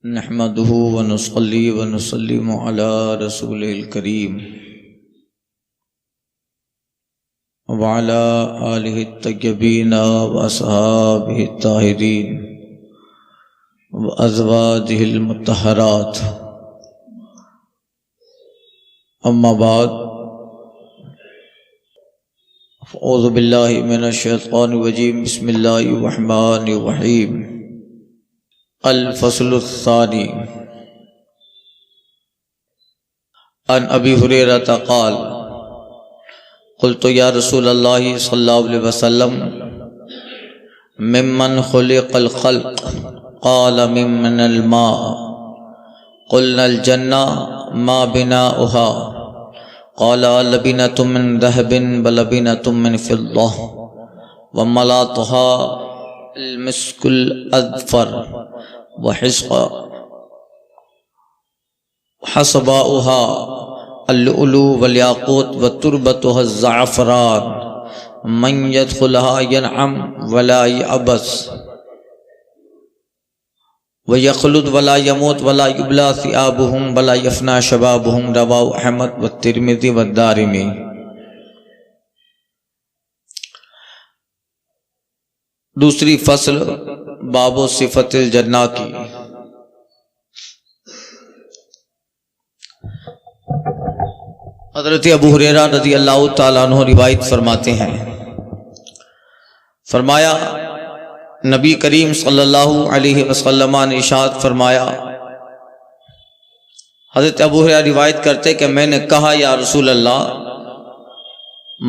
نحمده ونصلي ونسلم على رسوله الكريم وعلى آله الطيبين وأصحابه الطاهرين وأزواجه المطهرات. أما بعد، أعوذ بالله من الشيطان الرجيم. بسم الله الرحمن الرحيم. الفصل الثاني. عن ابی ہریرہ قال قلت یا رسول اللہ صلی اللہ علیہ وسلم ممن خلق الخلق قال ممن الماء قلنا الجنہ ما بناؤها قال لبنة من ذهب ولبنة من فضة وملاطها المسك الأذفر وحصباؤها اللؤلؤ والياقوت وتربتها الزعفران من يدخلها ينعم ولا يعبس ويخلد ولا يموت ولا يبلى ثيابهم ولا يفنى شبابهم. رواه احمد والترمذي والدارمي. دوسری فصل باب و صفت الجنہ کی. حضرت ابو ہریرہ رضی اللہ تعالیٰ عنہ روایت فرماتے ہیں، فرمایا نبی کریم صلی اللہ علیہ وسلم نے ارشاد فرمایا، حضرت ابو ہریرہ روایت کرتے کہ میں نے کہا یا رسول اللہ،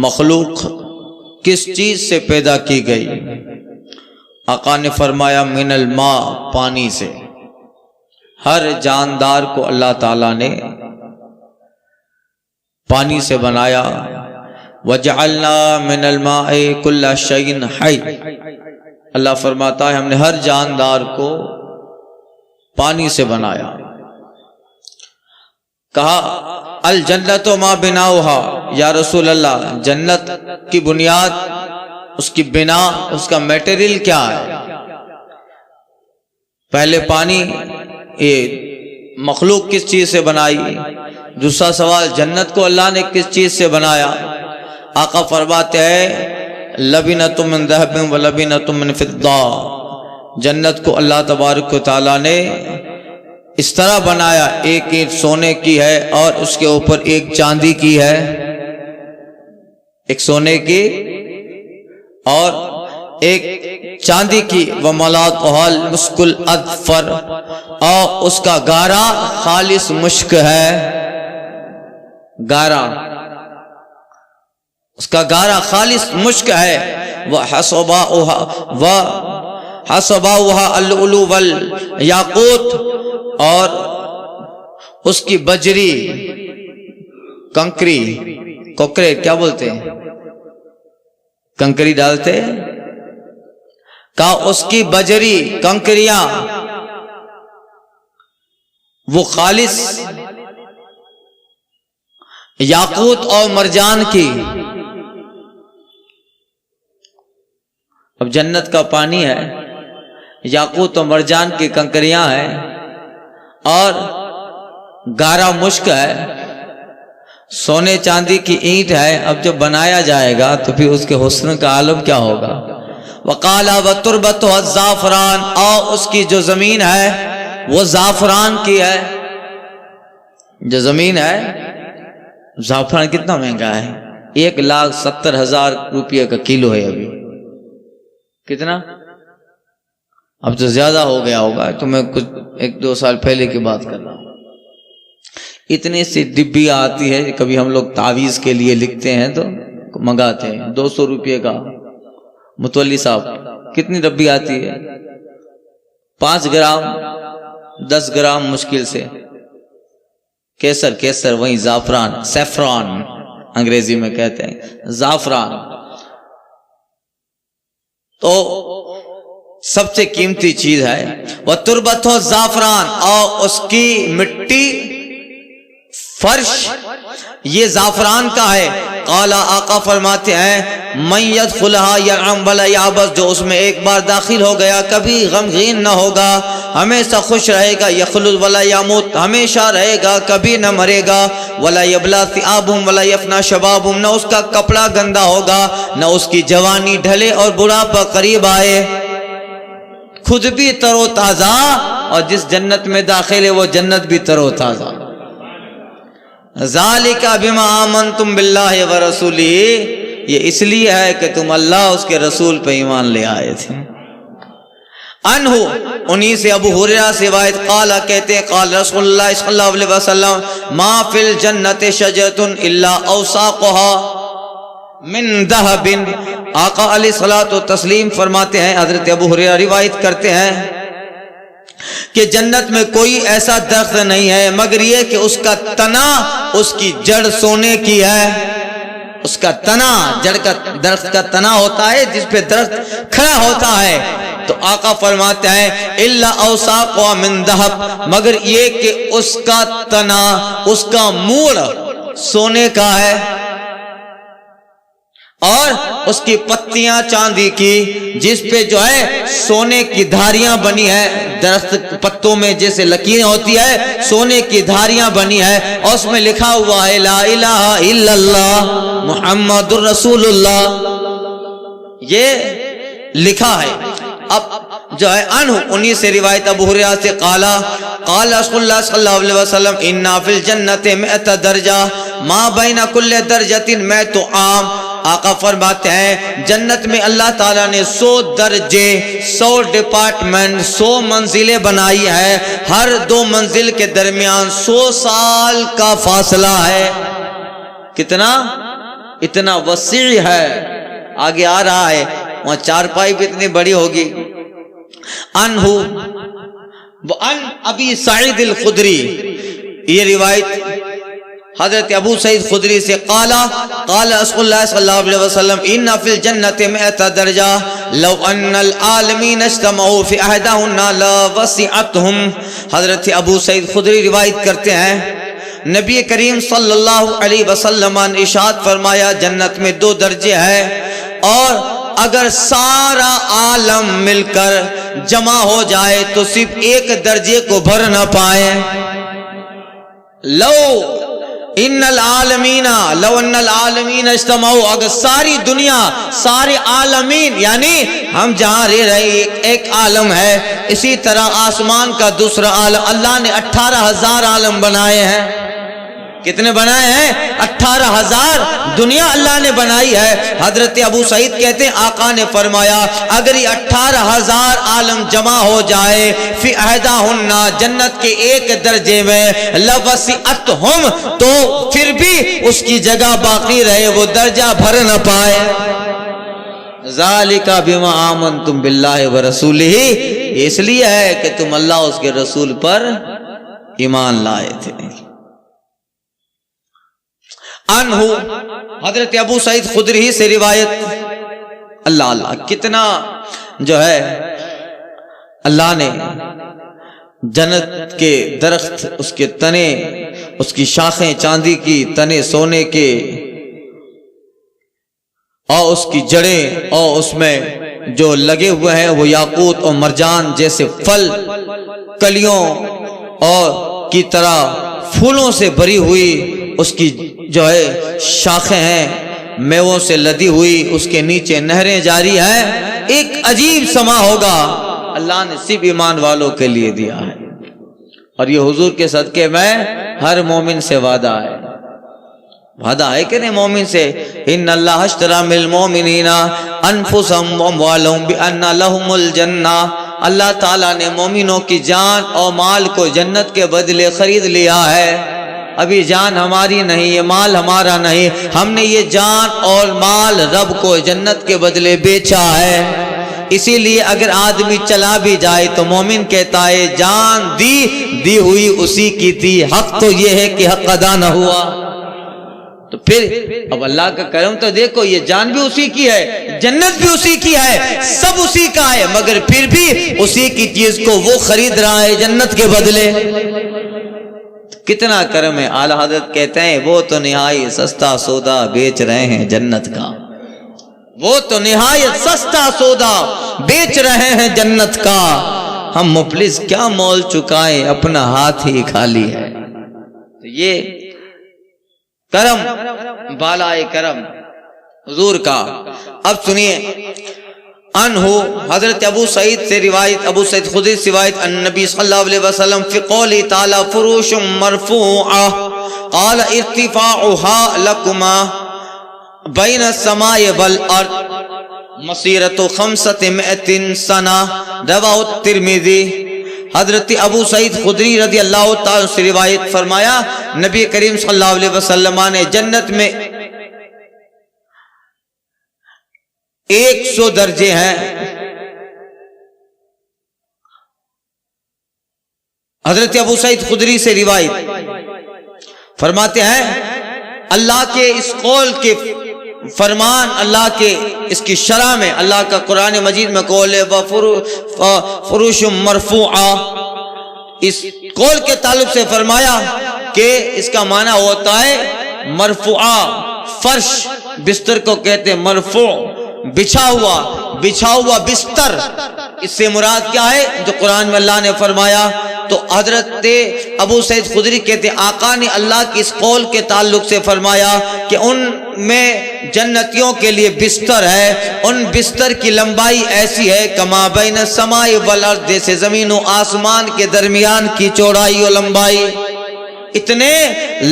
مخلوق کس چیز سے پیدا کی گئی؟ آقا نے فرمایا من الماء، پانی سے. ہر جاندار کو اللہ تعالیٰ نے پانی سے بنایا. وجعلنا من الماء کل شیء حی، اللہ فرماتا ہے ہم نے ہر جاندار کو پانی سے بنایا. کہا الجنت ما بناؤها، یا رسول اللہ جنت کی بنیاد، اس کی بنا، اس کا میٹیریل کیا ہے؟ پہلے پانی، یہ مخلوق کس چیز سے بنائی؟ دوسرا سوال جنت کو اللہ نے کس چیز سے بنایا؟ آقا فرماتے ہیں لبنۃ من ذہب ولبنۃ من فضہ، جنت کو اللہ تبارک و تعالیٰ نے اس طرح بنایا، ایک اینٹ سونے کی ہے اور اس کے اوپر ایک چاندی کی ہے، ایک سونے کی اور ایک چاندی کی. وَمَلَاطُهَا الْمِسْكُ الْأَذْفَرُ، اور اس کا گارا خالص مشک ہے. گارا، اس کا گارا خالص مشک ہے. وَحَصَبَاؤُهَا اللُّؤْلُؤُ وَالْيَاقُوتُ، اور اس کی بجری، کنکری، کوکرے کیا بولتے ہیں، کنکری ڈالتے، کہا اس کی بجری، کنکریاں وہ خالص یاقوت اور مرجان کی. اب جنت کا پانی ہے، یاقوت اور مرجان کی کنکریاں ہیں اور گارا مشک ہے، سونے چاندی کی اینٹ ہے. اب جب بنایا جائے گا تو پھر اس کے حسن کا عالم کیا ہوگا؟ وقال وتربتها الزعفران، اور اس کی جو زمین ہے وہ زعفران کی ہے. جو زمین ہے، زعفران کتنا مہنگا ہے، 1,70,000 روپیہ کا کلو ہے. ابھی کتنا؟ اب تو زیادہ ہو گیا ہوگا، تو میں کچھ 1-2 سال پہلے کی بات کر رہا ہوں. اتنی سی ڈبی آتی ہے، کبھی ہم لوگ تعویذ کے لیے لکھتے ہیں تو منگاتے ہیں 200 روپے کا. متولی صاحب کتنی ڈبی آتی ہے؟ 5 گرام 10 گرام مشکل سے. کیسر وہیں زعفران، سیفران انگریزی میں کہتے ہیں، زعفران. تو سب سے قیمتی چیز ہے. وَتُرْبَتُهُ الزَّعْفَرَانُ، اور اس کی مٹی، فرش یہ زعفران کا ہے. قال آقا فرماتے ہیں من یدخلها یرعم ولا یعبس، جو اس میں ایک بار داخل ہو گیا کبھی غمگین نہ ہوگا، ہمیشہ خوش رہے گا، یخلد ولا یموت، ہمیشہ رہے گا کبھی نہ مرے گا، ولا یبلا ثیابہم ولا یفنا شبابہم، نہ اس کا کپڑا گندا ہوگا نہ اس کی جوانی ڈھلے اور بڑھاپا قریب آئے، خود بھی تر و تازہ اور جس جنت میں داخل ہے وہ جنت بھی تر و تازہ۔ ذالک بما آمنتم باللہ ورسولہ، یہ اس لیے ہے کہ تم اللہ اس کے رسول پہ ایمان لے آئے تھے۔ انہو انہی سے ابو ہریرہ سے روایت، قال کہتے ہیں قال رسول اللہ صلی اللہ علیہ وسلم ما فی الجنت شجرۃ الا اوساقها من ذهب، آقا علیہ الصلوۃ والتسلیم فرماتے ہیں، حضرت ابو ہریرہ روایت کرتے ہیں کہ جنت میں کوئی ایسا درخت نہیں ہے مگر یہ کہ اس کا تنا، اس کی جڑ سونے کی ہے، اس کا تنا، جڑ کا درخت کا تنا ہوتا ہے جس پہ درخت کھڑا ہوتا ہے، تو آقا فرماتے ہیں الا اوساق من ذهب، مگر یہ کہ اس کا تنا، اس کا موڑ سونے کا ہے اور اس کی پتیاں چاندی کی، جس پہ جو ہے سونے کی دھاریاں بنی ہے، درخت پتوں میں جیسے لکیریں ہوتی ہے سونے کی دھاریاں بنی ہے، اور اس میں لکھا ہوا ہے لا الہ الا اللہ محمد الرسول اللہ، یہ لکھا ہے۔ اب جو ہے انہو انہی سے روایت ابو ہریرہ سے قال رسول اللہ صلی اللہ علیہ وسلم انا فی الجنت 100 درجہ ما بین کل درجۃ 100 عام، آقا فرماتے ہیں جنت میں اللہ تعالیٰ نے 100 درجے، 100 ڈپارٹمنٹ، 100 منزلیں بنائی ہے، ہر 2 منزل کے درمیان 100 سال کا فاصلہ ہے۔ کتنا؟ اتنا وسیع ہے، آگے آ رہا ہے، وہاں چارپائی بھی اتنی بڑی ہوگی۔ انہو وان ابی سعید الخدری، یہ روایت حضرت ابو سعید خدری سے قال رسول اللہ صلی اللہ علیہ وسلم ان فی الجنت 100 درجہ لو ان العالمین اجتمعوا فی احدہن لوسعتہم، حضرت ابو سعید خدری روایت کرتے ہیں نبی کریم صلی اللہ علیہ وسلم نے ارشاد فرمایا جنت میں 2 درجے ہیں، اور اگر سارا عالم مل کر جمع ہو جائے تو صرف 1 درجے کو بھر نہ پائے۔ لو ان العالمین اجتمعوا، اگر ساری دنیا، سارے عالمین، یعنی ہم جہاں رہ رہے ایک عالم ہے، اسی طرح آسمان کا دوسرا عالم، اللہ نے 18,000 عالم بنائے ہیں۔ کتنے بنائے ہیں؟ 18,000 دنیا اللہ نے بنائی ہے۔ حضرت ابو سعید کہتے ہیں آقا نے فرمایا اگر یہ 18,000 عالم جمع ہو جائے فی احدہن، جنت کے 1 درجے میں، لوسعتہم، تو پھر بھی اس کی جگہ باقی رہے، وہ درجہ بھر نہ پائے۔ ذالک بما آمنتم باللہ ورسولہ، اس لیے ہے کہ تم اللہ اس کے رسول پر ایمان لائے تھے۔ انہو حضرت ابو سعید خدری سے روایت، اللہ اللہ کتنا جو ہے اللہ نے جنت کے درخت، اس کے تنے، اس کی شاخیں چاندی کی، تنے سونے کے، اور اس کی جڑیں، اور اس میں جو لگے ہوئے ہیں وہ یاقوت اور مرجان جیسے پھل کلیوں اور کی طرح پھولوں سے بھری ہوئی اس کی جو ہے شاخیں ہیں، میووں سے لدی ہوئی، اس کے نیچے نہریں جاری ہیں، ایک عجیب سما ہوگا، اللہ نے صرف ایمان والوں کے لیے دیا ہے، اور یہ حضور کے صدقے میں ہر مومن سے وعدہ ہے۔ وعدہ ہے کہ نہیں مومن سے؟ ان اللہ اشتری من المؤمنین انفسهم واموالهم بان لهم الجنہ، اللہ تعالیٰ نے مومنوں کی جان اور مال کو جنت کے بدلے خرید لیا ہے۔ ابھی جان ہماری نہیں، یہ مال ہمارا نہیں، ہم نے یہ جان اور مال رب کو جنت کے بدلے بیچا ہے۔ اسی لیے اگر آدمی چلا بھی جائے تو مومن کہتا ہے جان دی ہوئی اسی کی تھی، حق تو یہ ہے کہ حق ادا نہ ہوا۔ تو پھر اب اللہ کا کرم تو دیکھو، یہ جان بھی اسی کی ہے، جنت بھی اسی کی ہے، سب اسی کا ہے، مگر پھر بھی اسی کی چیز کو وہ خرید رہا ہے جنت کے بدلے۔ کتنا کرم ہے. اعلیٰ حضرت کہتے ہیں وہ تو نہایت سستا سودا بیچ رہے ہیں جنت کا, وہ تو نہایت سستا سودا بیچ رہے ہیں جنت کا, ہم مفلس کیا مول چکائیں اپنا ہاتھ ہی خالی ہے. تو یہ کرم بالائے کرم حضور کا. اب سنیے عنہ حضرت ابو سعید سے روایت, ابو سعید خدری سے روایت, النبی صلی اللہ علیہ وسلم فی قولی تعالی فروش مرفوعہ قال ارتفاعها لکما بین السماء والارض مسیرت 500 سنہ رواہ الترمذی. حضرت ابو سعید خدری رضی اللہ تعالی سے روایت فرمایا نبی کریم صلی اللہ علیہ وسلم نے جنت میں 100 درجے ہیں. حضرت ابو سعید خدری سے روایت فرماتے ہیں اللہ کے اس قول کے فرمان, اللہ کے اس کی شرح میں, اللہ کا قرآن مجید میں قول ہے فروش مرفوعہ, اس قول کے تعلق سے فرمایا کہ اس کا معنی ہوتا ہے مرفوعہ, فرش بستر کو کہتے ہیں مرفوع, بچھا ہوا بستر. اس سے مراد کیا ہے جو قرآن میں اللہ نے فرمایا. تو حضرت ابو سعید خدری کہتے ہیں آقا نے اللہ کی اس قول کے تعلق سے فرمایا کہ ان میں جنتیوں کے لیے بستر ہے, ان بستر کی لمبائی ایسی ہے کما بین السماء والارض, جیسے زمین و آسمان کے درمیان کی چوڑائی و لمبائی. اتنے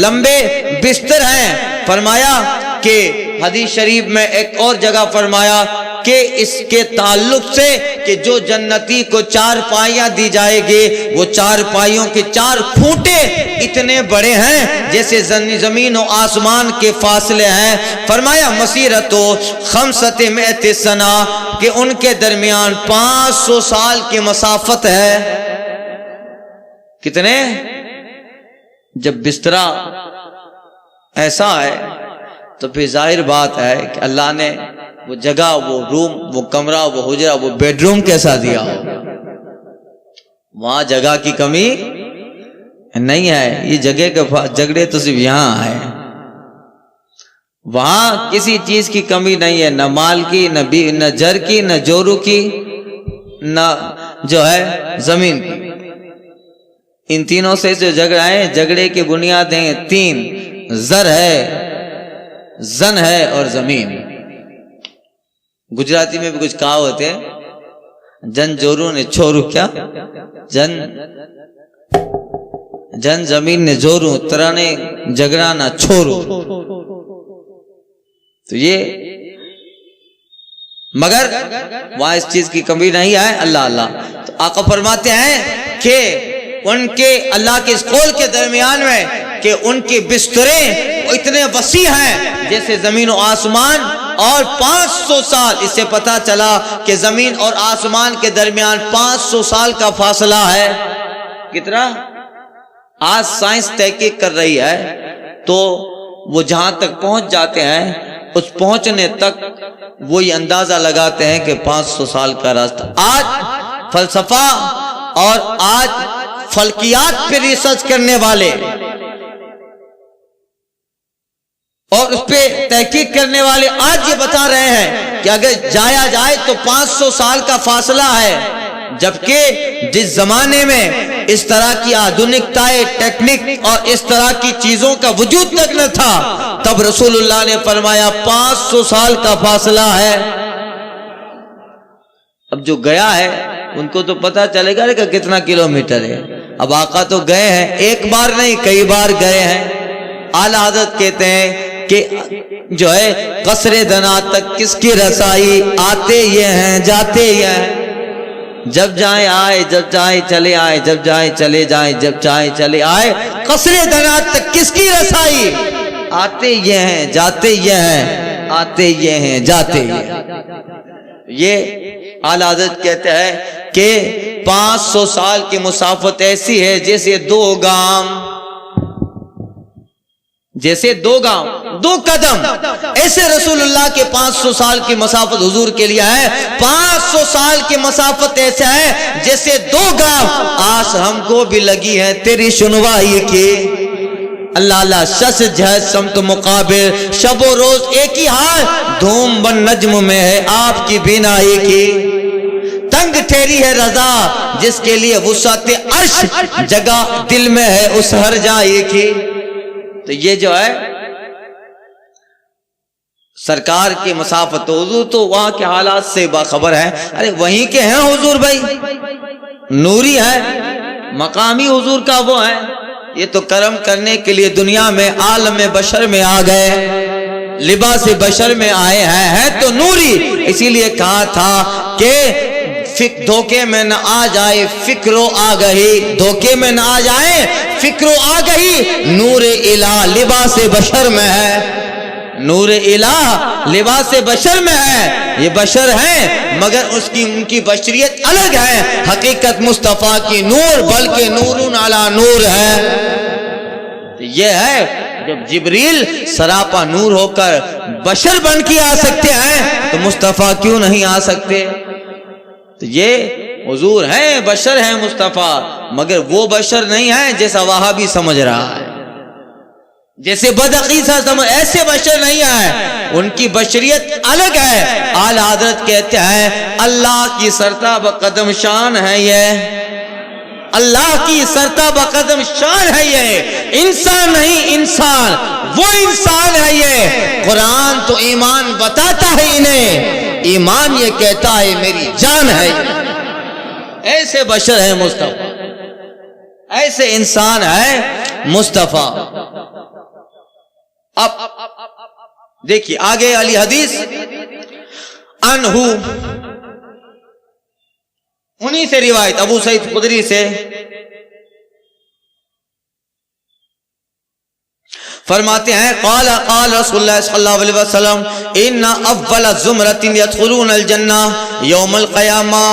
لمبے بستر ہیں. فرمایا کہ حدیث شریف میں ایک اور جگہ فرمایا کہ اس کے تعلق سے کہ جو جنتی کو 4 پائیاں دی جائے گی وہ 4 پائیوں کے 4 کھوٹے اتنے بڑے ہیں جیسے زمین و آسمان کے فاصلے ہیں. فرمایا مسیرت 500 سنہ کہ ان کے درمیان 500 سال کی مسافت ہے. کتنے؟ جب بسترا ایسا ہے تو پھر ظاہر بات ہے کہ اللہ نے وہ جگہ, وہ روم, وہ کمرہ, وہ حجرہ, وہ بیڈ روم کیسا دیا ہو. وہاں جگہ کی کمی نہیں ہے. یہ جگہ کے جھگڑے تو صرف یہاں ہے, وہاں کسی چیز کی کمی نہیں ہے, نہ مال کی, نہ جر کی, نہ جورو کی, نہ جو ہے زمین کی. ان تینوں سے جو جھگڑا ہے, جھگڑے کی بنیادیں 3 زر ہے, زن ہے اور زمین. گجراتی میں بھی کچھ کہا ہوتے ہیں جن جورو نے چھوڑو, کیا جن زمین نے جورو ترانے جھگڑا نہ چھوڑو. تو یہ مگر وہاں اس چیز کی کمی نہیں ہے. اللہ تو آقا فرماتے ہیں کہ ان کے اللہ کے اس قول کے درمیان میں کہ ان کے بستریں اتنے وسیع ہیں جیسے زمین و آسمان, اور 500 سال. اس سے پتہ چلا کہ زمین اور آسمان کے درمیان 500 سال کا فاصلہ ہے. کتنا؟ آج سائنس تحقیق کر رہی ہے تو وہ جہاں تک پہنچ جاتے ہیں اس پہنچنے تک وہی اندازہ لگاتے ہیں کہ 500 سال کا راستہ. آج فلسفہ اور آج فلکیات پہ ریسرچ کرنے والے اور اس پہ تحقیق کرنے والے آج یہ بتا رہے ہیں کہ اگر جایا جائے تو 500 سال کا فاصلہ ہے. جبکہ جس زمانے میں اس طرح کی آدھنکتا ٹیکنک اور اس طرح کی چیزوں کا وجود تک نہ تھا, تب رسول اللہ نے فرمایا 500 سال کا فاصلہ ہے. اب جو گیا ہے ان کو تو پتا چلے گا کہ کتنا کلومیٹر ہے. اب آقا تو گئے ہیں, ایک بار نہیں کئی بار گئے ہیں. اعلیٰ حضرت کہتے ہیں کہ جو ہے قصر دنا تک کس کی رسائی, آتے یہ ہیں جاتے یہ ہیں, جب جائیں آئے, جب جائیں چلے آئے, جب جائیں چلے جائیں, جب چاہیں چلے آئے. قصر دنا تک کس کی رسائی, آتے یہ ہیں جاتے یہ ہیں, آتے یہ ہیں جاتے یہ. یہ اعلیٰ حضرت کہتے ہیں کہ 500 سال کی مسافت ایسی ہے جیسے 2 گام, جیسے 2 گاؤں 2 قدم، ایسے رسول اللہ کے 500 سال کی مسافت حضور کے لیے ہے. 500 سال کی مسافت ایسا ہے جیسے 2 گاؤں. آس ہم کو بھی لگی ہے تیری سنوائی کی. اللہ اللہ شس جہد سمت مقابل، شب و روز ایک ہی حال، دھوم بن نجم میں ہے آپ کی بینائی کی. تنگ ٹھہری ہے رضا جس کے لیے وسعت عرش، جگہ دل میں ہے اس ہر جائے کی. تو یہ جو ہے سرکار کی مسافت، حضور تو وہاں کے حالات سے باخبر ہے. ارے وہیں کے ہیں حضور بھائی، نوری ہے، مقامی حضور کا وہ ہے. یہ تو کرم کرنے کے لیے دنیا میں عالم بشر میں آ گئے، لباس بشر میں آئے ہیں تو نوری. اسی لیے کہا تھا کہ دھوکے میں نہ آ جائے فکر و آگہی، دھوکے میں نہ آ جائے فکر و آگہی. نور الہ لباس بشر میں ہے، نور الہ لباس بشر میں ہے. یہ بشر ہیں مگر ان کی بشریت الگ ہے. حقیقت مصطفیٰ کی نور بلکہ نور علی نور ہے. یہ ہے جب جبریل سراپا نور ہو کر بشر بن کے آ سکتے ہیں تو مصطفیٰ کیوں نہیں آ سکتے؟ تو یہ حضور ہیں، بشر ہیں مصطفیٰ، مگر وہ بشر نہیں ہیں جیسا وہابی سمجھ رہا ہے، جیسے بدعقیدہ سمجھ، ایسے بشر نہیں ہیں. ان کی بشریت الگ ہے. اعلی حضرت کہتے ہیں اللہ کی سرتاب قدم شان ہے یہ، اللہ کی سرتاب قدم شان ہے یہ. انسان نہیں انسان، وہ انسان ہے یہ. قرآن تو ایمان بتاتا ہے انہیں، ایمان یہ کہتا ہے میری جان ہے. ایسے بشر ہے مصطفیٰ، ایسے انسان ہے مصطفیٰ. اب دیکھیے آگے علی حدیث انہو، انہی سے روایت ابو سعید خدری سے فرماتے ہیں قال رسول اللہ صلی اللہ علیہ وسلم ان اول زمرۃ يدخلون الجنہ یوم القیامہ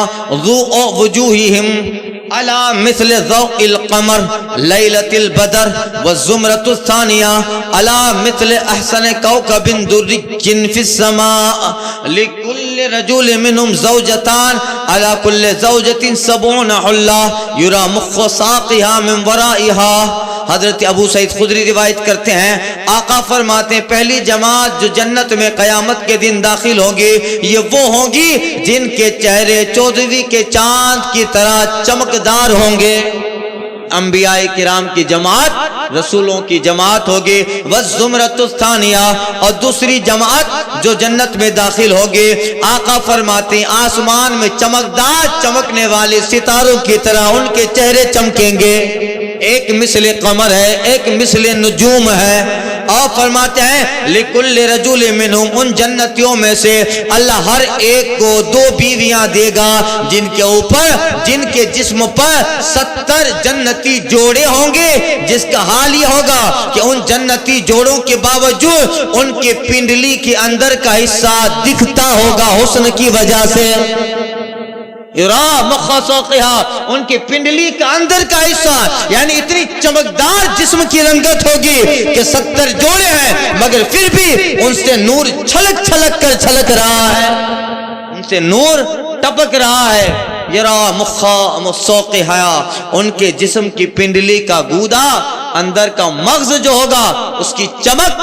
ضوء وجوہہم على مثل ضوء القمر ليلة البدر والزمرة الثانية على مثل أحسن كوكب دري في السماء لكل رجل منهم زوجتان على كل زوجة 70 حلة يرى مخ ساقها من ورائها. حضرت ابو سعید خدری روایت کرتے ہیں آقا فرماتے ہیں پہلی جماعت جو جنت میں قیامت کے دن داخل ہوگی یہ وہ ہوں گی جن کے چہرے 14ویں کے چاند کی طرح چمکدار ہوں گے. انبیاء کرام کی جماعت، رسولوں کی جماعت ہوگی. والزمرۃ الثانیہ، اور دوسری جماعت جو جنت میں داخل ہوگی آقا فرماتے ہیں آسمان میں چمکدار چمکنے والے ستاروں کی طرح ان کے چہرے چمکیں گے. ایک مثل قمر ہے، ایک مثل نجوم ہے. اور فرماتے ہیں لکل رجل منہم، ان جنتیوں میں سے اللہ ہر ایک کو 2 بیویاں دے گا جن کے اوپر، جن کے جسم پر 70 جنتی جوڑے ہوں گے، جس کا حال یہ ہوگا کہ ان جنتی جوڑوں کے باوجود ان کے پنڈلی کے اندر کا حصہ دکھتا ہوگا حسن کی وجہ سے. ان کے پنڈلی کا اندر کا حصہ، یعنی اتنی چمکدار جسم کی رنگت ہوگی کہ 70 جوڑے ہیں مگر پھر بھی ان سے نور چھلک چھلک کر چھلک رہا ہے، ان سے نور ٹپک رہا ہے. یرا مسوق حیا، ان کے جسم کی پنڈلی کا گودا، اندر کا مغز جو ہوگا اس کی چمک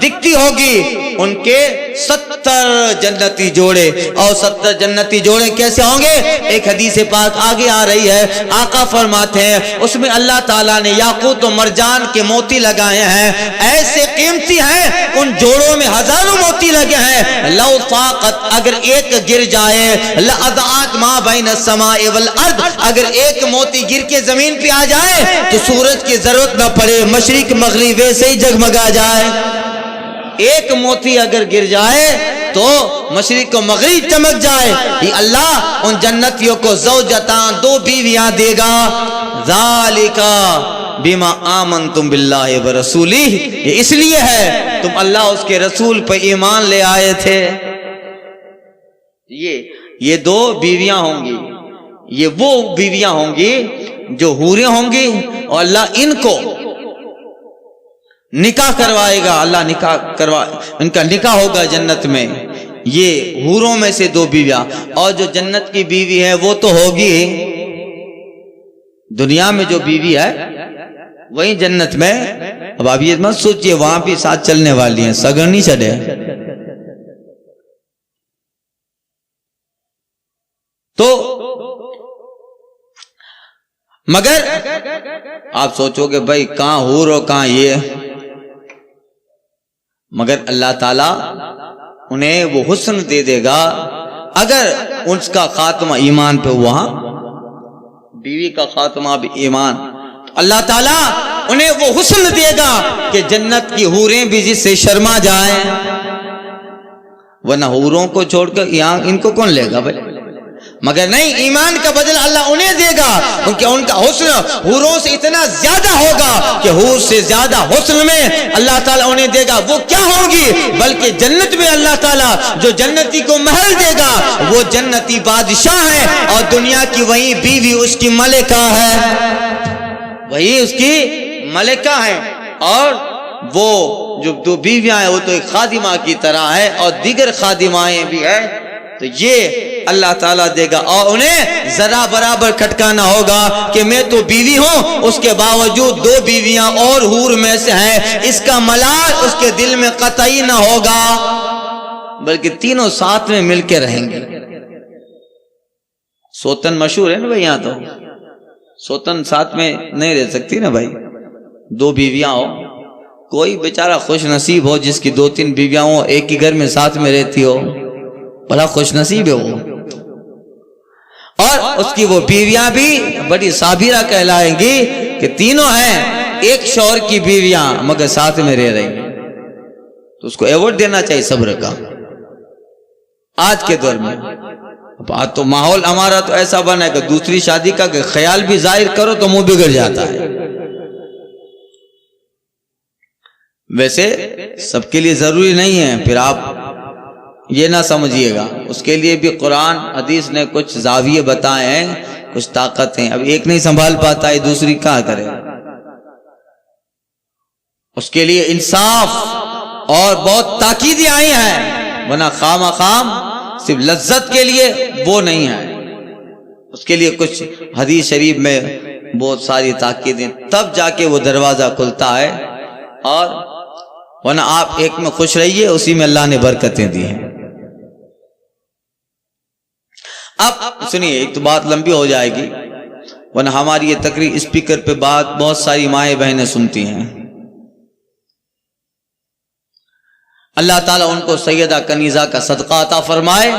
دکھتی ہوگی. ان کے 70 جنتی جوڑے، اور 70 جنتی جوڑے کیسے ہوں گے؟ ایک حدیث پاک آگے آ رہی ہے، آقا فرماتے ہیں اس میں اللہ تعالیٰ نے یاقوت و مرجان کے موتی لگائے ہیں، ایسے قیمتی ہیں ان جوڑوں میں ہزاروں موتی لگے ہیں. لو طاقت، اگر ایک گر جائے، لأضاعت ما بین السماء والارض، اگر ایک موتی گر کے زمین پہ آ جائے تو سورج کی ضرورت نہ پڑے، مشرق مغرب ویسے ہی جگمگا جائے. ایک موتی اگر گر جائے تو مشرق و مغرب چمک جائے. یہ اللہ ان جنتیوں کو زوجتان 2 بیویاں دے گا. ذالکا بما آمنتم باللہ ورسولہ، یہ اس لیے ہے تم اللہ اس کے رسول پہ ایمان لے آئے تھے. یہ 2 بیویاں ہوں گی، یہ وہ بیویاں ہوں گی جو حوریں ہوں گی، اور اللہ ان کو نکاح کروائے گا، اللہ ان کا نکاح ہوگا جنت میں، یہ حوروں میں سے 2 بیویاں. اور جو جنت کی بیوی ہے وہ تو ہوگی، دنیا میں جو بیوی ہے وہی جنت میں. اب آپ یہ مت سوچئے وہاں بھی ساتھ چلنے والی ہیں، سگن نہیں چڑھے. تو مگر آپ سوچو کہ بھائی کہاں حور اور کہاں یہ، مگر اللہ تعالیٰ انہیں وہ حسن دے دے گا اگر اس کا خاتمہ ایمان پہ ہوا. بیوی کا خاتمہ بھی ایمان، تو اللہ تعالیٰ انہیں وہ حسن دے گا کہ جنت کی حوریں بھی جس سے شرما جائیں. ورنہ حوروں کو چھوڑ کر یہاں ان کو کون لے گا بھائی؟ مگر نہیں، ایمان کا بدلہ اللہ انہیں دے گا، کیونکہ ان کا حسن حوروں سے اتنا زیادہ ہوگا کہ حور سے زیادہ حسن میں اللہ تعالیٰ انہیں دے گا. وہ کیا ہوگی؟ بلکہ جنت میں اللہ تعالیٰ جو جنتی کو محل دے گا وہ جنتی بادشاہ ہے، اور دنیا کی وہی بیوی اس کی ملکہ ہے، وہی اس کی ملکہ ہے. اور وہ جو 2 بیویاں ہیں وہ تو ایک خادمہ کی طرح ہے، اور دیگر خادمائیں بھی ہیں. تو یہ اللہ تعالیٰ دے گا، اور انہیں ذرا برابر کھٹکانا ہوگا کہ میں تو بیوی ہوں، اس کے باوجود 2 بیویاں اور حور میں سے ہیں. اس کا ملال اس کے دل میں قطعی نہ ہوگا، بلکہ تینوں ساتھ میں مل کے رہیں گے. سوتن مشہور ہے نا بھائی، یہاں تو سوتن ساتھ میں نہیں رہ سکتی نا بھائی. 2 بیویاں ہو، کوئی بیچارہ خوش نصیب ہو جس کی 2-3 بیویاں ہو، ایک ہی گھر میں ساتھ میں رہتی ہو، بڑا خوش نصیب ہے وہ. اور اس کی وہ بیویاں بھی بڑی صابرہ کہلائیں گی کہ تینوں ہیں ایک شوہر کی بیویاں مگر ساتھ میں رہ رہی ہیں. تو اس کو ایوارڈ دینا چاہیے صبر کا آج کے دور میں. آج تو ماحول ہمارا تو ایسا بنا ہے کہ دوسری شادی کا کہ خیال بھی ظاہر کرو تو منہ بگڑ جاتا ہے. ویسے سب کے لیے ضروری نہیں ہے، پھر آپ یہ نہ سمجھیے گا، اس کے لیے بھی قرآن حدیث نے کچھ زاویے بتائے ہیں، کچھ طاقتیں. اب ایک نہیں سنبھال پاتا ہے دوسری کہاں کرے. اس کے لیے انصاف اور بہت تاکیدیں آئی ہیں، ورنہ خام صرف لذت کے لیے وہ نہیں ہے. اس کے لیے کچھ حدیث شریف میں بہت ساری تاکیدیں، تب جا کے وہ دروازہ کھلتا ہے. اور ورنہ آپ ایک میں خوش رہیے، اسی میں اللہ نے برکتیں دی ہیں. اب سنیے، ایک تو بات لمبی ہو جائے گی، ورنہ ہماری یہ تقریر اسپیکر پہ بات بہت ساری مائیں بہنیں سنتی ہیں. اللہ تعالیٰ ان کو سیدہ کنیزہ کا صدقہ عطا فرمائے،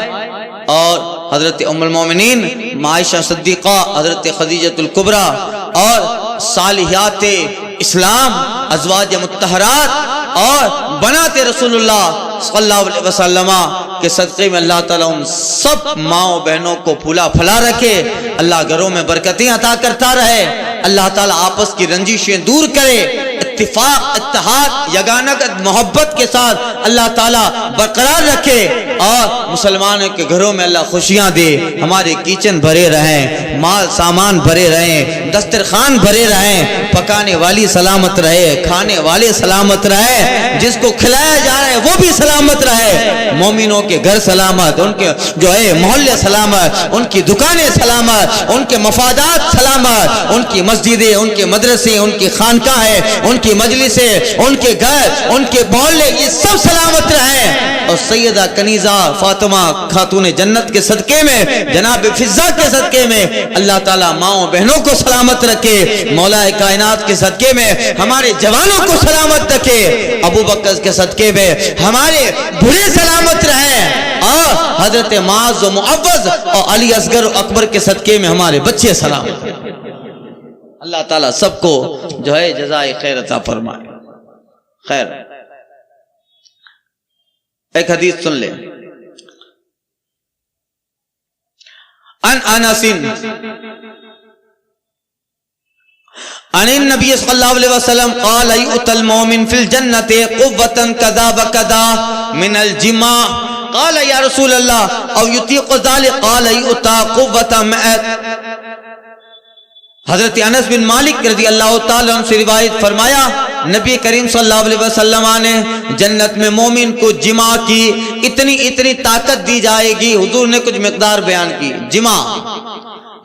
اور حضرت ام المومنین عائشہ صدیقہ، حضرت خدیجہ الکبریٰ اور صالحات اسلام ازواج مطہرات اور بنات رسول اللہ صلی اللہ علیہ وسلم کے صدقے میں اللہ تعالیٰ ان سب ماؤں بہنوں کو پھولا پھلا رکھے. اللہ گھروں میں برکتیں عطا کرتا رہے. اللہ تعالیٰ آپس کی رنجشیں دور کرے. اتفاق، اتحاد، یگانت، محبت کے ساتھ اللہ تعالیٰ برقرار رکھے، اور مسلمانوں کے گھروں میں اللہ خوشیاں دے. ہمارے کچن بھرے رہیں، مال سامان بھرے رہیں، دسترخوان بھرے رہیں، پکانے والی سلامت رہے، کھانے والے سلامت رہے، جس کو کھلایا جا رہا ہے وہ بھی سلامت رہے. مومنوں کے گھر سلامت، ان کے جو ہے محلے سلامت، ان کی دکانیں سلامت، ان کے مفادات سلامت، ان کی مسجدیں، ان کے مدرسے، ان کی خانقاہیں، ان کی مجلسیں، ان کے گھر، ان کے محلے، یہ سب سلامت رہیں. اور سیدہ کنیزہ فاطمہ خاتون جنت کے صدقے میں، جناب فضہ کے صدقے میں اللہ تعالیٰ ماؤں بہنوں کو سلامت رکھے. مولا کائنات کے صدقے میں ہمارے جوانوں کو سلامت رکھے. ابو بکر کے صدقے میں ہمارے بڑے سلامت رہیں، اور حضرت معاذ و معوذ اور علی اصغر و اکبر کے صدقے میں ہمارے بچے سلامت. اللہ تعالیٰ سب کو جو ہے جزائے خیر عطا فرمائے. خیر، ایک حدیث سن لیں. ان انس عن النبی صلی اللہ علیہ وسلم قال یؤتی المؤمن فی الجنت قوة کذا وکذا من الجماع. قال یا رسول اللہ او یطیق ذلك؟ قال یؤتی قوة 100. حضرت انس بن مالک رضی اللہ تعالیٰ عنہ سے روایت فرمایا نبی کریم صلی اللہ علیہ وسلم نے جنت میں مومن کو جماع کی اتنی طاقت دی جائے گی. حضور نے کچھ مقدار بیان کی. جماع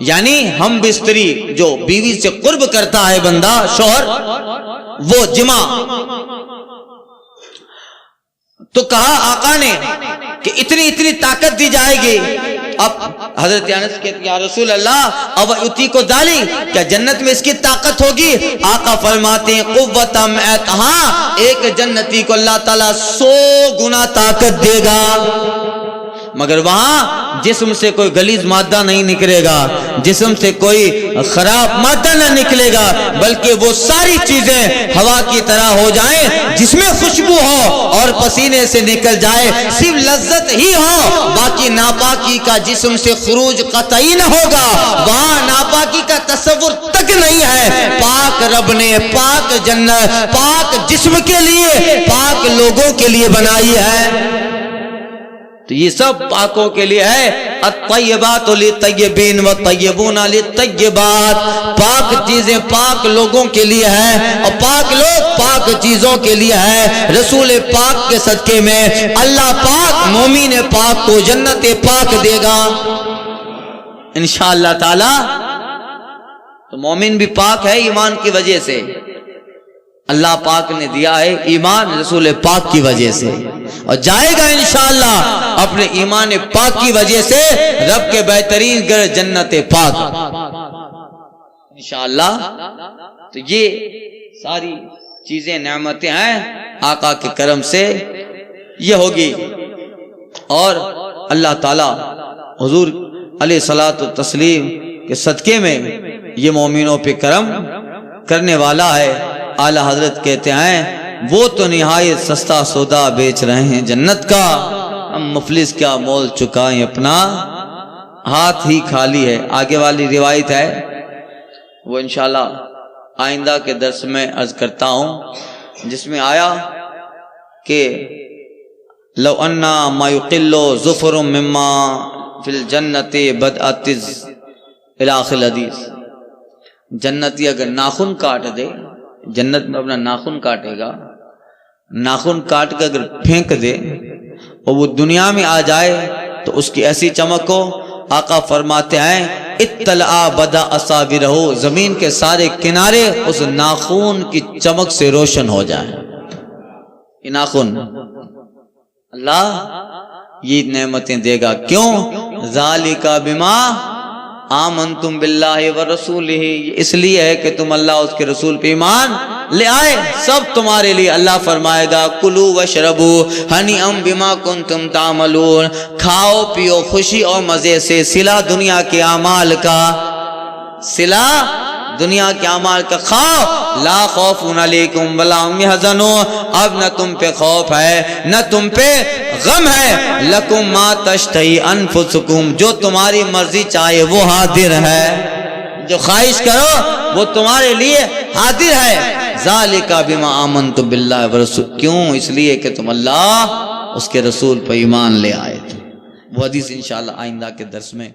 یعنی ہم بستری جو بیوی سے قرب کرتا ہے بندہ شوہر, وہ جماع. تو کہا آقا نے کہ اتنی طاقت دی جائے گی. اب حضرت انس کہتے ہیں یا رسول اللہ اب اتی کو دالی, کیا جنت میں اس کی طاقت ہوگی؟ آقا فرماتے ہیں قوت مئت, ہاں ایک جنتی کو اللہ تعالیٰ 100 گنا طاقت دے گا, مگر وہاں جسم سے کوئی غلیظ مادہ نہیں نکلے گا, جسم سے کوئی خراب مادہ نہ نکلے گا, بلکہ وہ ساری چیزیں ہوا کی طرح ہو جائیں جس میں خوشبو ہو اور پسینے سے نکل جائے, صرف لذت ہی ہو, باقی ناپاکی کا جسم سے خروج قطعی نہ ہوگا, وہاں ناپاکی کا تصور تک نہیں ہے. پاک رب نے پاک جنت پاک جسم کے لیے پاک لوگوں کے لیے بنائی ہے. تو یہ سب پاکوں کے لیے ہے. الطیبات للطیبین والطیبون للطیبات, پاک چیزیں پاک لوگوں کے لیے ہے اور پاک لوگ پاک چیزوں کے لیے ہے. رسول پاک کے صدقے میں اللہ پاک مومن پاک کو جنت پاک دے گا انشاءاللہ تعالی. تو مومن بھی پاک ہے ایمان کی وجہ سے, اللہ پاک نے دیا ہے ایمان رسول پاک کی وجہ سے, اور جائے گا انشاءاللہ اپنے ایمان پاک کی وجہ سے رب کے بہترین گھر جنت پاک انشاءاللہ. تو یہ ساری چیزیں نعمتیں ہیں آقا کے کرم سے یہ ہوگی. اور اللہ تعالی حضور علیہ الصلوۃ والتسلیم کے صدقے میں یہ مومنوں پہ کرم کرنے والا ہے. اعلی حضرت کہتے ہیں وہ تو نہایت سستا سودا بیچ رہے ہیں جنت کا, ہم مفلس کیا مول چکائیں اپنا ہاتھ ہی خالی ہے. آگے والی روایت ہے وہ انشاءاللہ آئندہ کے درس میں عرض کرتا ہوں, جس میں آیا کہ لو انا ما یقل ظفر مما فی الجنت بدعت الی آخر الحدیث. جنتی اگر ناخن کاٹ دے, جنت میں اپنا ناخن کاٹے گا, ناخن کاٹ کے اگر پھینک دے اور وہ دنیا میں آ جائے تو اس کی ایسی چمک ہو. آقا فرماتے ہیں اطلع بدا اصابرہ, زمین کے سارے کنارے اس ناخن کی چمک سے روشن ہو جائیں. یہ ناخن اللہ یہ نعمتیں دے گا. کیوں؟ ذالک بما آمنتم باللہ ورسولہ, اس لیے ہے کہ تم اللہ اس کے رسول پہ ایمان لے آئے. سب تمہارے لیے اللہ فرمائے گا کلوا واشربوا ہنیئا بما کنتم تعملون, کھاؤ پیو خوشی اور مزے سے. صلہ دنیا کے اعمال کا, صلہ دنیا کے اعمال کا کھاؤ. لا خوف علیکم ولا هم يحزنون, اب نہ تم پہ خوف ہے نہ تم پہ غم ہے. لکم ما تشتہی انفسکم, جو تمہاری مرضی چاہے وہ حاضر ہے, جو خواہش کرو وہ تمہارے لیے حاضر ہے. ذالک بما آمنتم باللہ ورسول, کیوں؟ اس لیے کہ تم اللہ اس کے رسول پر ایمان لے آئے تھے. وہ حدیث انشاءاللہ آئندہ کے درس میں